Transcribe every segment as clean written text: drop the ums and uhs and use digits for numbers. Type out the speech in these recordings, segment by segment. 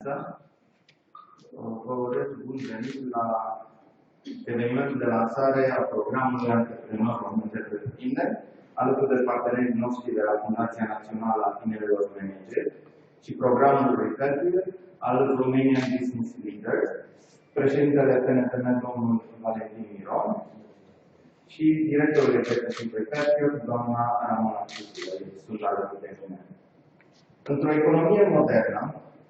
dimineața! Vă urez bun venit la evenimentul de lansare a programului Antreprenori, români, pentru, alături de partenerii noștri de la Fundația Națională a Tinerilor Manageri și programului pentru al Romanian Business Leaders, președintele PNTM, domnul Valentin Miron, și directorul executiv pentru, doamna Ramona Studiu, sunt alături de mine. Într-o economie modernă,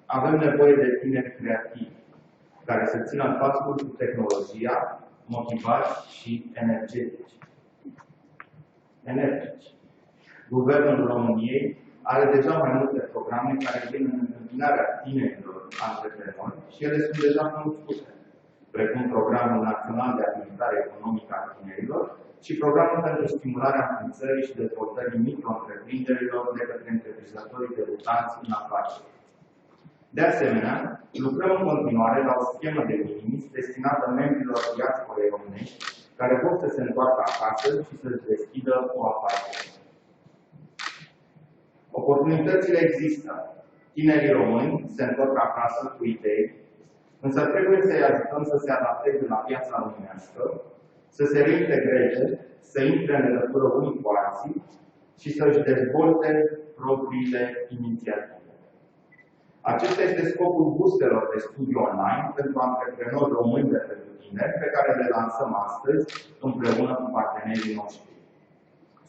avem nevoie de tineri creativi, care să țină pasul cu tehnologia, motivați și energici. Guvernul României are deja mai multe programe care vin în întâmpinarea tinerilor antreprenori și ele sunt deja cunoscute, precum Programul Național de Abilitare Economică a Tinerilor și Programul pentru stimularea înființării și dezvoltării micro-întreprinderilor de către întreprinzătorii debutanți în afaceri. De asemenea, lucrăm în continuare la o schemă de minimis destinată membrilor diasporei românești care pot să se întoarcă acasă și să-și deschidă o afacere. Oportunitățile există. Tinerii români se întorc acasă cu idei, însă trebuie să-i ajutăm să se adapteze la piața românească, să se reintegreze, să intre în legătură unii cu alții și să-și dezvolte propriile inițiative. Acesta este scopul burselor de studiu online pentru antreprenori români de pretutindeni, pe care le lansăm astăzi împreună cu partenerii noștri.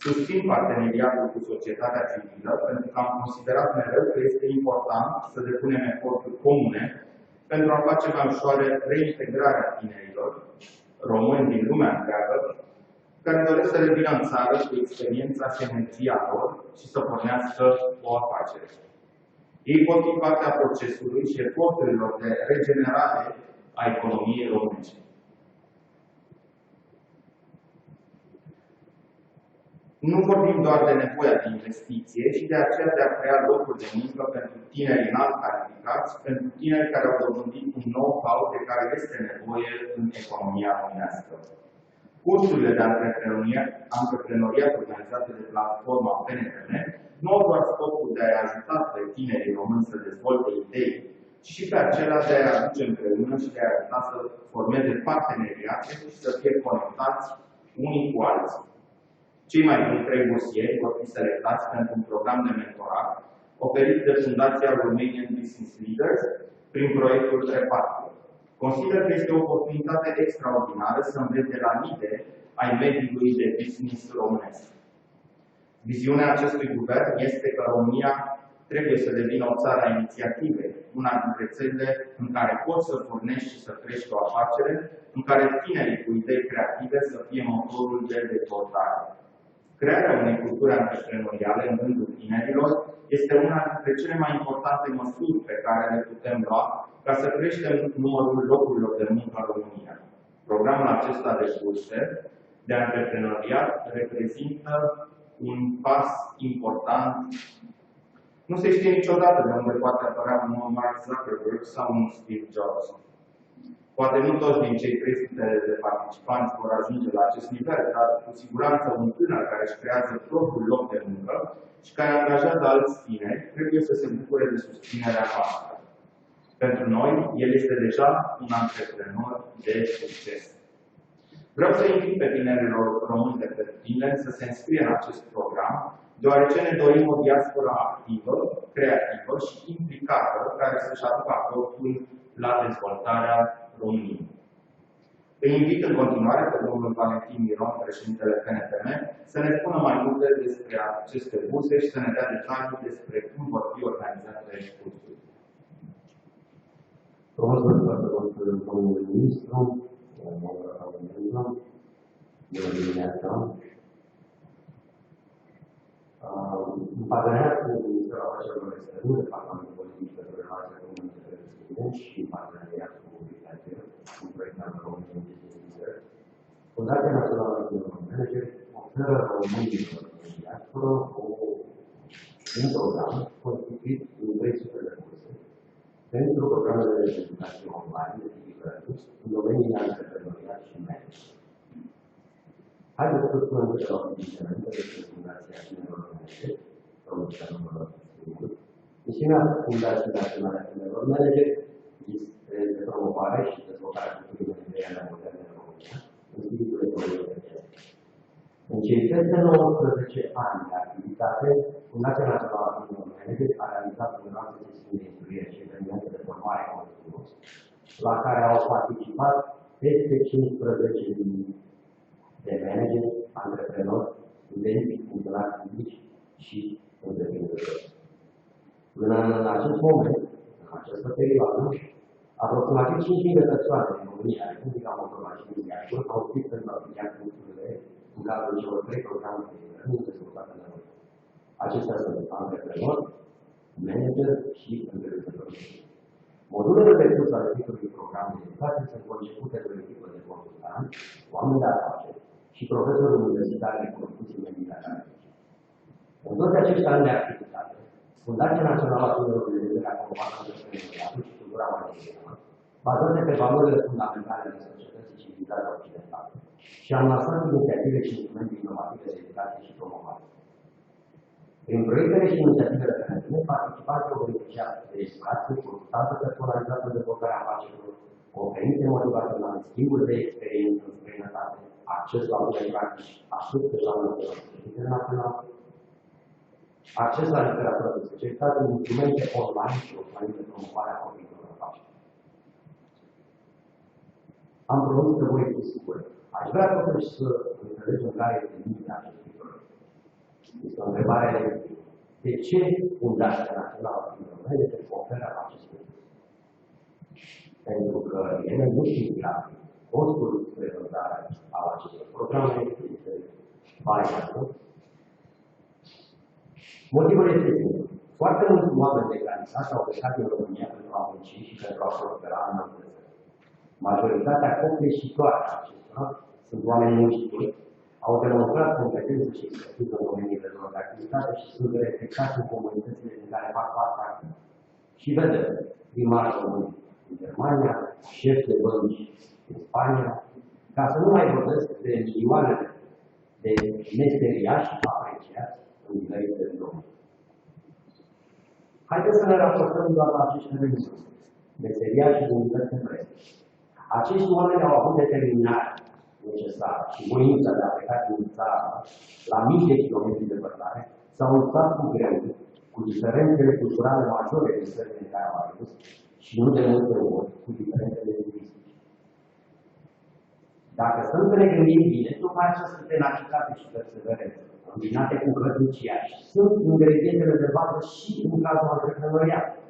Susțin parteneriatul cu societatea civilă pentru că am considerat mereu că este important să depunem eforturi comune pentru a face mai ușoare reintegrarea tinerilor români din lumea întreagă, care doresc să revină în țară cu experiența și energia lor și să pornească o afacere. Ei pot fi partea procesului și eforturilor de regenerare a economiei românești. Nu vorbim doar de nevoia de investiție și de aceea de a crea locuri de muncă pentru tineri înalt calificați, pentru tineri care au dobândit un know-how de care este nevoie în economia românească. Cursurile de antreprenoriat organizate de platforma PNTM nu au doar scopul de a ajuta pe tinerii români să dezvolte idei, ci și pe acela de a aduce împreună și de a ajuta să formeze parteneriate și să fie conectați unii cu alții. Cei mai buni 3 bursieri vor fi selectați pentru un program de mentorat oferit de Fundația Romanian Business Leaders prin proiectul Repart. Consider că este o oportunitate extraordinară să înveți de la lideri ai mediului de business românesc. Viziunea acestui guvern este că România trebuie să devină o țară a inițiativei, una dintre țările în care poți să pornești și să crești o afacere, în care tinerii cu idei creative să fie motorul de dezvoltare. Crearea unei culturi antreprenoriale în rândul tinerilor este una dintre cele mai importante măsuri pe care le putem lua ca să creștem numărul locurilor de muncă în România. Programul acesta de burse de antreprenoriat reprezintă un pas important. Nu se știe niciodată de unde poate apărea un nou Mark Zuckerberg sau un Steve Jobs. Poate nu toți din cei 300 de participanți vor ajunge la acest nivel, dar cu siguranță un tânăr care își creează propriul loc de muncă și care angajează alți tineri trebuie să se bucure de susținerea noastră. Pentru noi, el este deja un antreprenor de succes. Vreau să invit pe tinerii români de pretutindeni să se înscrie în acest program, deoarece ne dorim o diasporă activă, creativă și implicată, care să-și aducă aportul la dezvoltarea României. Îi invit în continuare pe domnul Valentin Miron, președintele PNTM, să ne spună mai multe despre aceste burse și să ne dea detalii despre cum vor fi organizate cursurile. Mulțumesc foarte mult, domnul ministru, bună dimineața. În parteneriat cu Ministerul Afacerilor Externe, Departamentul Politic pentru Relații Române între Studenți și în parteneriat cu Bursele, un proiect al României Business Leaders, Fundația Națională a Tinerilor Manageri oferă românilor din diasporă un program constituit din 300 de curse pentru programele de educație online de tip gratuit în domeniile antreprenoriat și management. Haideți să spunem câteva cuvinte despre Fundația Tinerilor Manageri, promovarea numărul studiului, Misiunea Fundației Naționale a Tinerilor Manageri este de promovare și dezvoltarea culturii manageriale moderne în România, în spiritul economiei de piață. În cei peste 19 ani de activitate, Fundația Națională a Tinerilor Manageri a realizat numeroase sesiuni de instruire și evenimente de formare continuă, la care au participat peste 15.000 de manageri, antreprenori, studenți, funcționari publici și întreprinzători. În acest moment, în această perioadă, aproximativ 5.000 de persoane din România, Republica Moldova și Bursele au scris pentru a aplica cursurile în cadrul celor 3 programe de liderare dezvoltate în Europa. Acestea sunt antreprenori, manager și întreprinzători. Modulele de curs ale fiecărui program de educație sunt concepute de o echipă de consultanți, oameni de afaceri și profesori universitari recunoscuți în mediile. În toți acești ani de activitate, Fundația Națională a Tinerilor Manageri a promovat antreprenoriatul și cultura managerială, bazate pe valorile fundamentale ale societății civilizate occidentale și am lansat inițiative și instrumente inovative de educație și promovare. Prin proiectele și inițiativele PNL, participanții au beneficiat de educație, consultanță personalizată în dezvoltarea afacerilor, conferințe motivaționale, schimburi de experiență în străinătate, acces la bune practici, atât pe plan național cât și internațional, acces la literatură de specialitate, instrumente online și offline de promovare a copiilor afaceri. Am promis că voi fi sigur. Aș vrea totuși să înțelegem care este mintea acestui proiect. Este o întrebare legitimă. De ce Fundația Națională a Tinerilor Manageri oferă acest lucru? Pentru că ele nu sunt gratis. Costul de vânzare al acestor programe este variabil. Motivul este simplu. Foarte mulți oameni de calitate au plecat din România pentru a munci și pentru a prospera în alte țări. Majoritatea copleșitoare a acestora sunt oameni muncitori, au demonstrat competențe și expertiză în domeniile lor de activitate și sunt respectați în comunitățile din care fac parte acum. Și vedem, primari români în Germania, șefi de bănci în Spania, ca să nu mai vorbesc de milioanele de meseriași apreciați în diferite domenii. Haideți să ne raportăm doar la acești evenimente, meseriași din diverse vreme. Acești oameni au avut determinare necesară și voința de a pleca din țară la mii de kilometri de depărtare, s-au luptat cu greu, cu diferențele culturale majore din țările în care au ajuns și nu de multe ori cu diferențele lingvistice. Dacă stăm să ne gândim bine, tocmai această tenacitate și perseverență, combinate cu hărnicia, sunt ingredientele de bază și în cazul antreprenoriatului.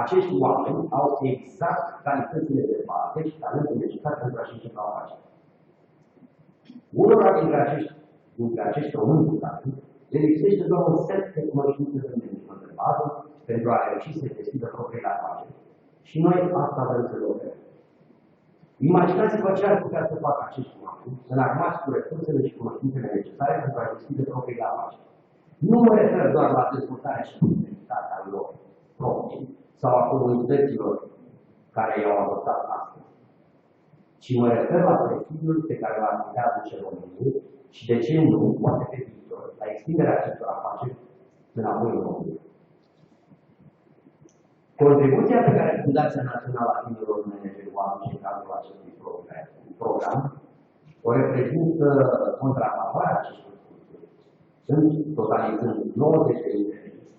Acești oameni au exact calitățile de bază și talentul necesar pentru a-și începe o afacere. Unora dintre acești români cu talent, le lipsește doar un set de cunoștințe de management de bază pentru a reuși să deschidă propriile afaceri. Și noi asta vrem să le oferim. Imaginați-vă ce ar putea să facă acești oameni, înarmați cu resursele și cunoștințele necesare pentru a deschide propriile afaceri. Nu mă refer doar la dezvoltarea și prosperitatea lor proprii, sau a comunităților care i-au adoptat astăzi, ci mă refer la prestigiul pe care l-ar putea aduce României și, de ce nu, poate pe viitor, la extinderea acestor afaceri înapoi în România. Contribuția pe care Fundația Națională a Tinerilor Manageri o aduce în cadrul acestui program o reprezintă contrafavoarea acestor cursuri. Sunt totalizând 90 de interese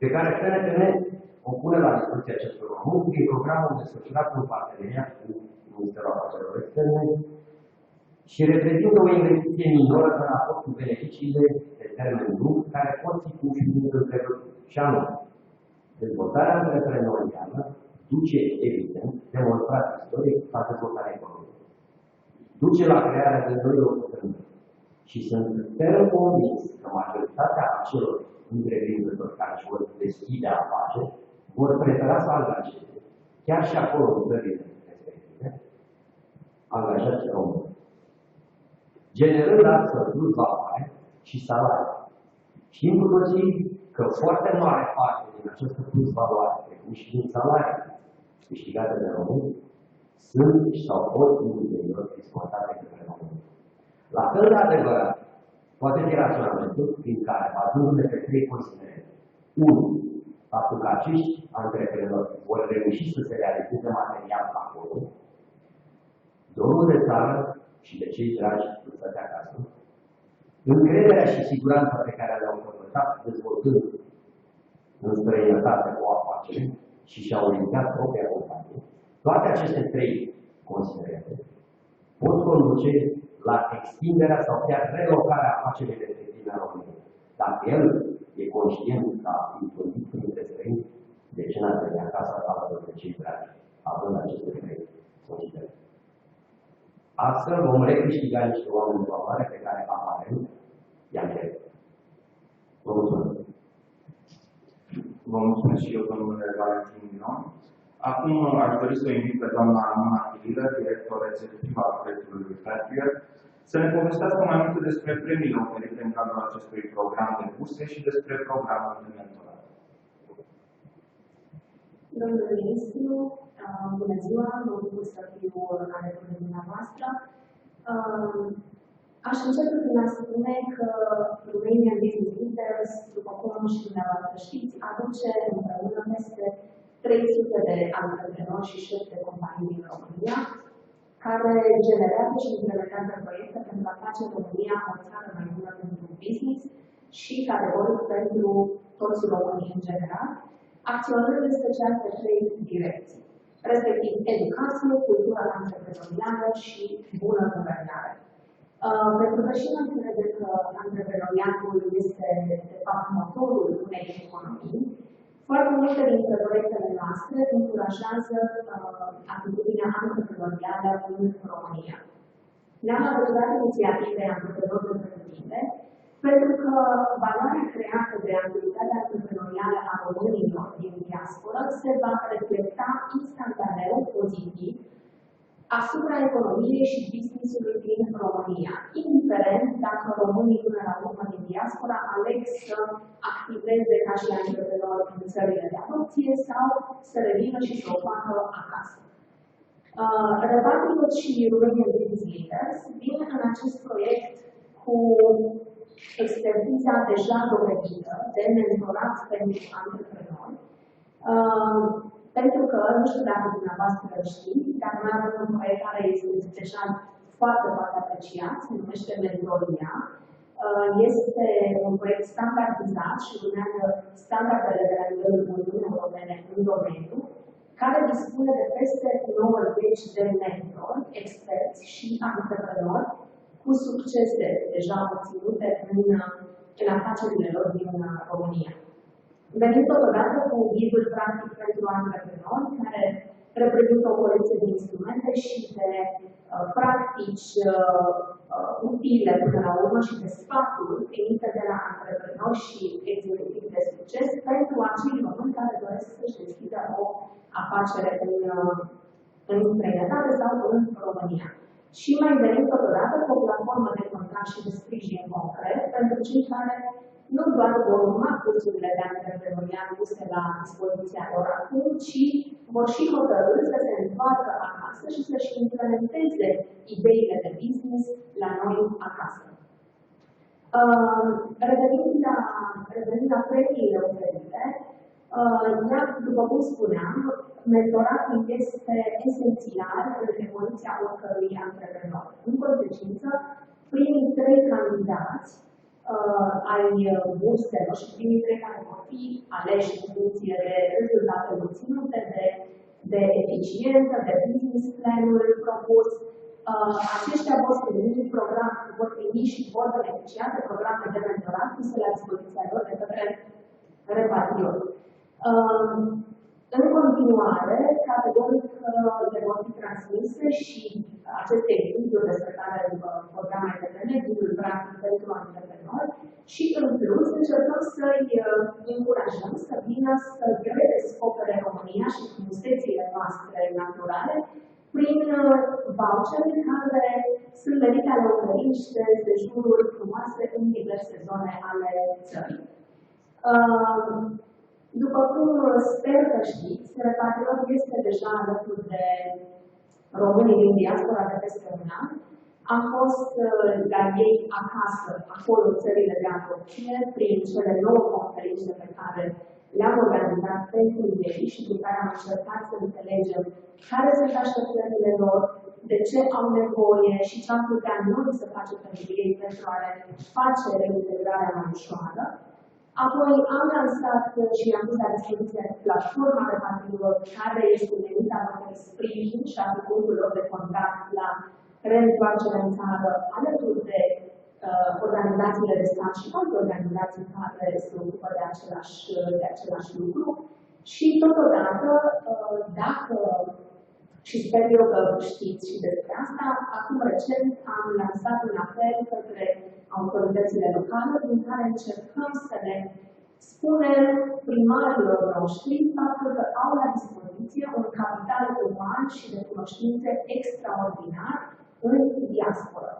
pe care PNPN o pune la discuție acestor români prin programul desfășurat în parteneriat cu Ministerul Afacerilor Externe și reprezintă o investiție minoră în raport cu beneficiile de termen lung care pot fi cufinite în felul și anume. Dezvoltarea antreprenorială duce, evident, demonstrat istoric la dezvoltarea economică. Duce la crearea de noi locuri de muncă. Și sunt ferm convins că majoritatea acelor întreprinzători care își vor deschide afaceri vor prefera să angajeze, chiar și acolo în țările respective, angajați români. Generând astfel plus valoare și salarii. Știm cu toții că foarte mare parte din această plus valoare, precum și din salarii câștigate de români, sunt sau pot interior exportate către români. La fel de adevărat, poate fi raționamentul prin care, bazându-ne pe 3 considerente, 1. Faptul că acești antreprenori vor reuși să se realizeze material acolo, domnul de țară și de cei dragi lăsați acasă, încrederea și siguranța pe care le-au căpătat dezvoltând în străinătate o afacere și și-au orientat propria companie, toate aceste 3 considerente pot conduce la extinderea sau chiar relocarea afacerii respective în România. Dacă el e conștient că a impozit printre străini, de ce n-ar trebui acasă alături de cei dragi, având aceste 3 considerente? Astfel vom recâștiga niște oameni de valoare pe care aparent i-am pierdut. Vă mulțumesc. Vă mulțumesc și eu, domnule Valentin Minon. Acum aș dori să o invit pe doamna Ana Chililă, director executiv al proiectului pentru, să ne povestească mai multe despre premiile oferite în cadrul acestui program de burse și despre programul de mentorat. Domnule ministru, bună ziua, mă bucur să fiu alături de dumneavoastră. Aș începe prin a spune că Romanian Business Leaders, după cum și dumneavoastră știți, aduce împreună peste 300 de antreprenori și șefi de companii din România, care generează și implementează proiecte pentru a face România o țară mai bună pentru business și, categoric, pentru toți românii în general, acționând în special pe 3 direcții, respectiv educație, cultura antreprenorială și bună guvernare. Pentru că și noi credem că antreprenoriatul este, de fapt, motorul unei economii, foarte multe dintre proiectele noastre încurajează atitudinea antreprenorială în România. Ne-am alăturat inițiativei Antreprenori de pretutindeni, pentru că valoarea creată de activitatea antreprenorială a românilor din diasporă se va reflecta instantaneu pozitiv asupra economiei și business-ului din România, indiferent dacă românii până la urmă din diaspora aleg să activeze ca și antreprenori în țările de adopție sau să revină și să o facă acasă. Revatilor și Romanian Business Leaders vin în acest proiect cu expertiza deja dovedită de mentorat pentru antreprenori, pentru că, nu știu dacă dumneavoastră știți, dar noi avem un proiect care este deja foarte, foarte apreciat, se numește Mentoria. Este un proiect standardizat și urmează standardele de la nivelul Uniunii Europene în domeniu, care dispune de peste 90 de mentori, experți și antreprenori cu succese deja obținute în afacerile lor din România. Venim totodată cu ghidul practic pentru antreprenori, care reprezintă o colecție de instrumente și de practici utile până la urmă și de sfaturi venite de la antreprenori și executivi de succes pentru acei români care doresc să-și deschidă o afacere în străinătate sau în România. Și mai venim totodată cu o platformă de contact și de sprijin concret pentru cei care nu doar vor urma cursurile de antreprenoriat puse la dispoziția lor acum, ci vor și hotărâ să se întoarcă acasă și să-și implementeze ideile de business la noi acasă. Revenind la premiile oferite, după cum spuneam, mentoratul este esențial în evoluția oricărui antreprenor. În consecință, primii 3 candidați ai burselor și primii 3 care vor fi aleși în funcție de rezultatele obținute, de eficiență, de business plan-ul propus. Aceștia vor primi și vor beneficia de programe de mentorat puse la dispoziția lor de către repatriori. În continuare, categoric le vor fi transmise și aceste ghiduri despre care vorbeam mai devreme, ghidul practic pentru antreprenori, și în plus încercăm să-i încurajăm să vină să redescopere România și frumusețile noastre naturale prin vouchere care sunt menite a le oferi niște sejururi frumoase în diverse zone ale țării. După cum sper că știți, repatriatul este deja alături de românii din diaspora de peste un an, a fost la ei acasă, acolo țările de adopție, prin cele 9 conferințe pe care le-am organizat pentru ei și prin care am încercat să înțelegem care sunt așteptările lor, de ce au nevoie și ce am putea noi să facem pentru ei pentru a le face reintegrarea mai ușoară. Apoi am lansat și am pus la dispoziție platforma repatriilor, care este menită a oferi sprijin și a fi punctul lor de contact la reîntoarcerea în țară alături de organizațiile de stat și alte organizații care se ocupă de același lucru. Și totodată, dacă, și sper eu că știți și despre asta, acum recent am lansat un apel către autoritățile locale din care încercăm să le spunem primarilor noștri faptul că au la dispoziție un capital uman și de cunoștințe extraordinar în diasporă.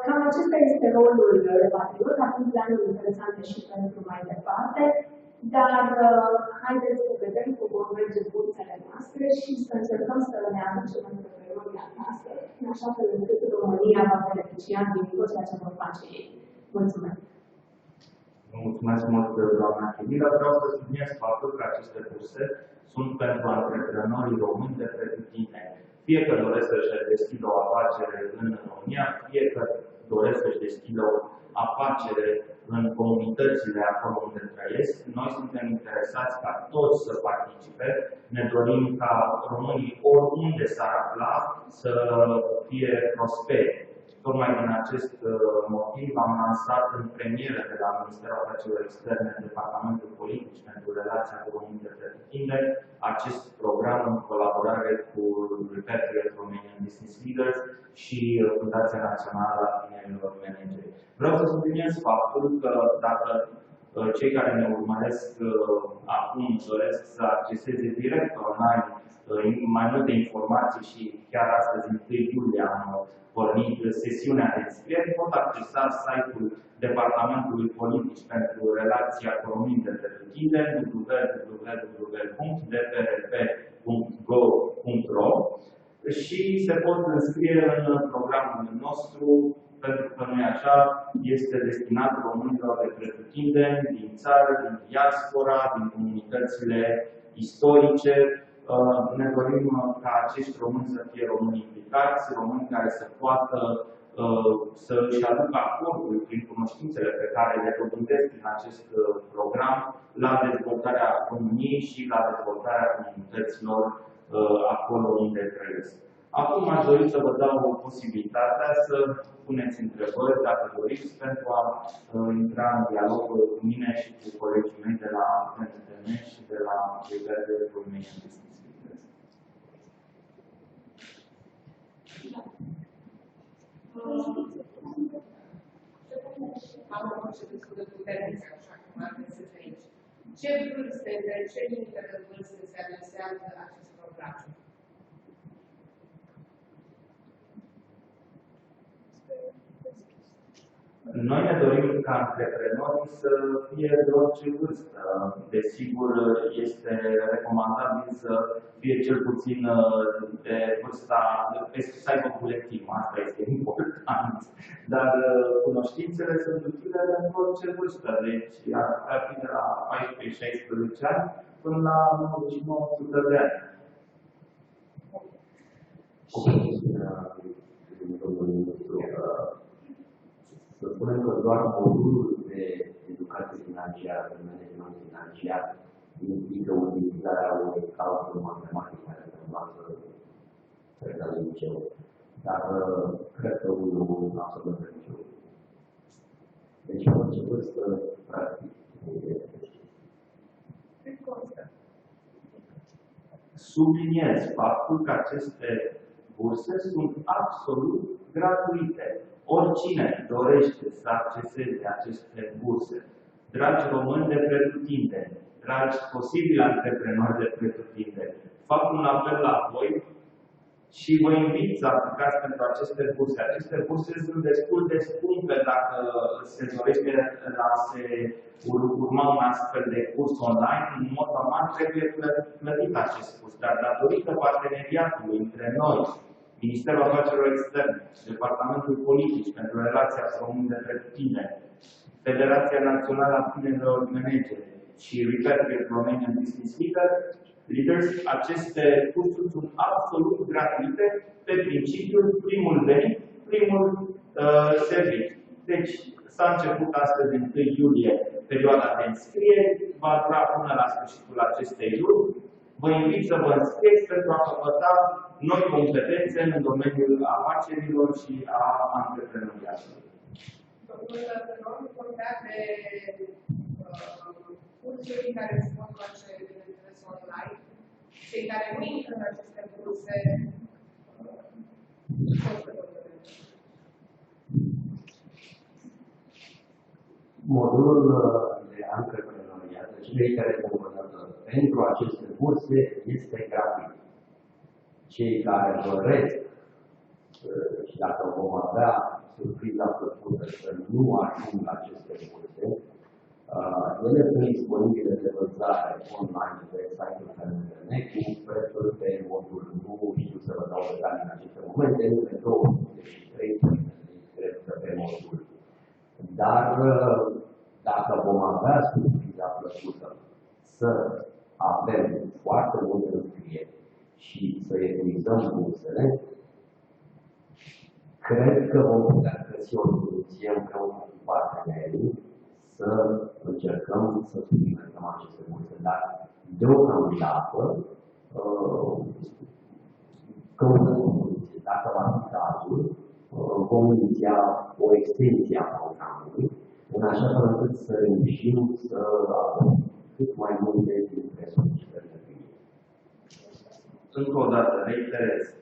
Cam acesta este rolul repatriilor, avem planuri interesante și pentru mai departe, dar haideți să vedem cum vor merge bursele noastre și să încercăm să ne aducem antreprenorii acasă, în așa fel încât România va beneficia din tot ceea ce vor face ei. Mulțumesc! Vă mulțumesc mult, doamna Chimila. Vreau să subliniez faptul că aceste burse sunt pentru antreprenorii români de pretutindeni. Fie că doresc să-și deschidă o afacere în România, fie că doresc să-și deschidă o afacere în comunitățile acolo unde trăiesc. Noi suntem interesați ca toți să participe. Ne dorim ca românii oriunde s-ar afla să fie prosperi. Tocmai din acest motiv am lansat în premieră de la Ministerul Afacerilor Externe, Departamentul Politici pentru Relația cu Românii de Pretutindeni, acest program în colaborare cu Romanian Business Leaders și Fundația Națională a Tinerilor Manageri. Vreau să subliniez faptul că dacă cei care ne urmăresc acum doresc să acceseze direct online mai multe informații și chiar astăzi, în 1 iulie, am pornit sesiunea de înscriere, pot accesa site-ul Departamentului Politici pentru Relația cu Românii de Pretutindeni, www.dprp.gov.ro și se pot înscrie în programul nostru, pentru că nu e așa, este destinat românilor de pretutindeni din țară, din diaspora, din comunitățile istorice. Ne dorim ca acești români să fie români implicați, români care să poată să își aducă aportul prin cunoștințele pe care le dobândesc prin acest program la dezvoltarea României și la dezvoltarea comunităților acolo unde trăiesc. Acum aș dori să vă dau posibilitatea să puneți întrebări, dacă doriți, pentru a intra în dialog cu mine și cu colegii mei de la PNTN și de la Romanian Business Leaders. Am avut și destul de puternic, așa cum adresez aici. Ce vârste, de ce limite de vârste se adresează acest program? Noi ne dorim ca antreprenorii să fie de orice vârstă. Desigur, este recomandabil să fie cel puțin de vârsta, să aibă buletin, asta este important. Dar cunoștințele sunt utile în orice vârstă. Deci ar fi de la 14-16 ani până la 99 de ani. Să spunem că doar modulul de educație financiară, de management financiar, implică utilizarea unui calcul matematic care se învață, cred că, în liceu. Dar cred că unul absolut în liceu. Deci, orice vârstă, practic, Cât costă? Subliniez faptul că aceste burse sunt absolut gratuite. Oricine dorește să acceseze aceste burse, dragi români de pretutindeni, dragi posibili antreprenori de pretutindeni, fac un apel la voi și vă invit să aplicați pentru aceste burse. Aceste burse sunt destul de scumpe dacă se dorește a se urma un astfel de curs online. În mod normal trebuie plătit acest curs, dar datorită parteneriatului între noi, Ministerul Afacerilor Externe și Departamentul Politici pentru relația cu români de pretutindeni, Federația Națională a Tinerilor Manageri și Repatriate Romanian Business Leaders, aceste cursuri sunt absolut gratuite pe principiul primul venit, primul servit. Deci s-a început astăzi, 1 iulie, perioada de înscriere, va dura până la sfârșitul acestei luni. Vă invit să vă înscrieți pentru a căpăta noi competențe în domeniul afacerilor și a antreprenoriatului. Domnul Antreprenori vorbea de cursuri care se pot face, bineînțeles, online. Cei care nu intră în aceste curse pot să vorbesc. Modulul de antreprenoriat, deci cei care se învățează pentru aceste burse, este gratuit. Cei care doresc și dacă vom avea surpriza plăcută să nu ajung la aceste burse, ele sunt disponibile de vânzare online pe site-ul pe internet, cu prețuri pe modul, nu știu să vă dau detalii în aceste momente, nu pe 23 cred că pe modul. Dar dacă vom avea surpriza plăcută să avem foarte multe înscrieri și să epuizăm bursele, cred că vom putea găsi o soluție împreună cu partenerii să încercăm să suplimentăm aceste burse. Dar deocamdată căutăm o soluție. Dacă va fi cazul, vom iniția o extensie a programului, în așa fel încât să reușim să avem cât mai multe dintre solicitările primite. Încă o dată, reiterez,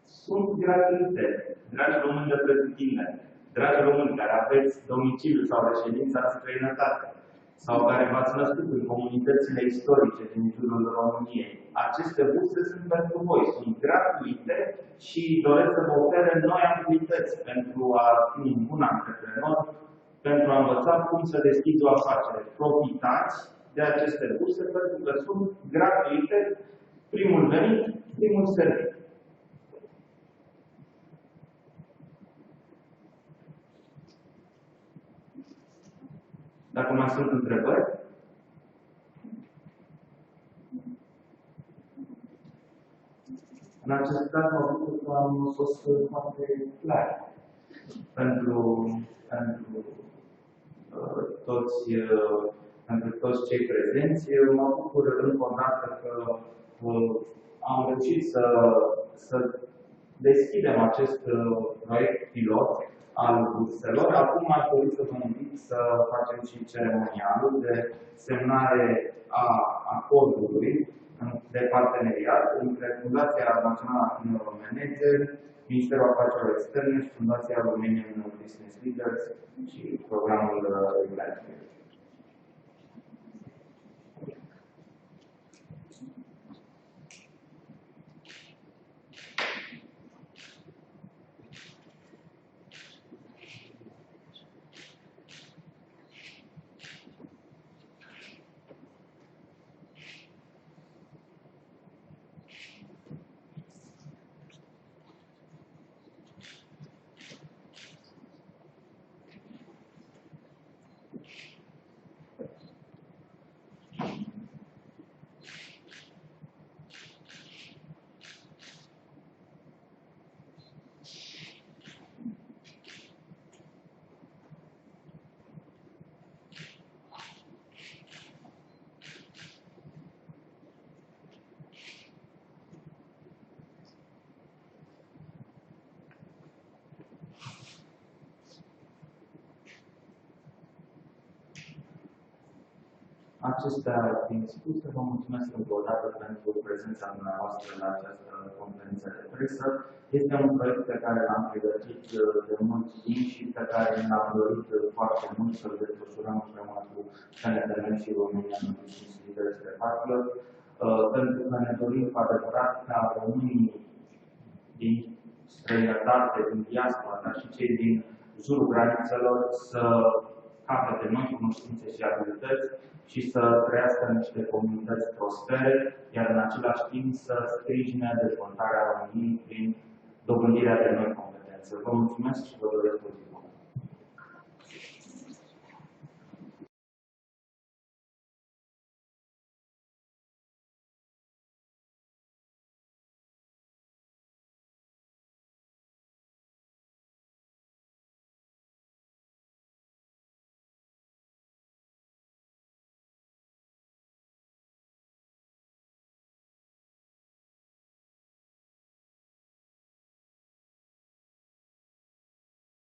sunt gratuite, dragi români de pretutindeni, dragi români care aveți domiciliu sau reședința în străinătate, sau care v-ați născut în comunitățile istorice din jurul României. Aceste burse sunt pentru voi, sunt gratuite și doresc să vă ofere noi abilități pentru a fi un bun antreprenor, pentru a învăța cum să deschizi o afacere. Profitați de aceste burse pentru că sunt gratuite, primul venit, primul servit. Dacă mai sunt întrebări? În acest caz mă bucur că am fost foarte clar pentru toți cei prezenți. Mă bucur încă o dată că am reușit să deschidem acest proiect pilot al burselor. Acum aș dori să vă invit să facem și ceremonialul de semnare a acordului de parteneriat între Fundația Națională a Tinerilor Manageri, Ministerul Afacerilor Externe și Fundația Romanian Business Leaders și programul pentru. Acestea fiind spuse, vă mulțumesc încă o dată pentru prezența dumneavoastră la această conferință de presă. Este un proiect pe care l-am pregătit de mult timp și pe care ne-am dorit foarte mult să-l desfășurăm împreună cu FNTM și Romanian Business Leaders de Partner, pentru că ne dorim cu adevărat ca românii din străinătate, din diaspora, dar și cei din jurul granițelor să capete noi cunoștințe și abilități și să trăiască în niște comunități prospere, iar în același timp să sprijine dezvoltarea României prin dobândirea de noi competențe. Vă mulțumesc și vă doresc o zi bună.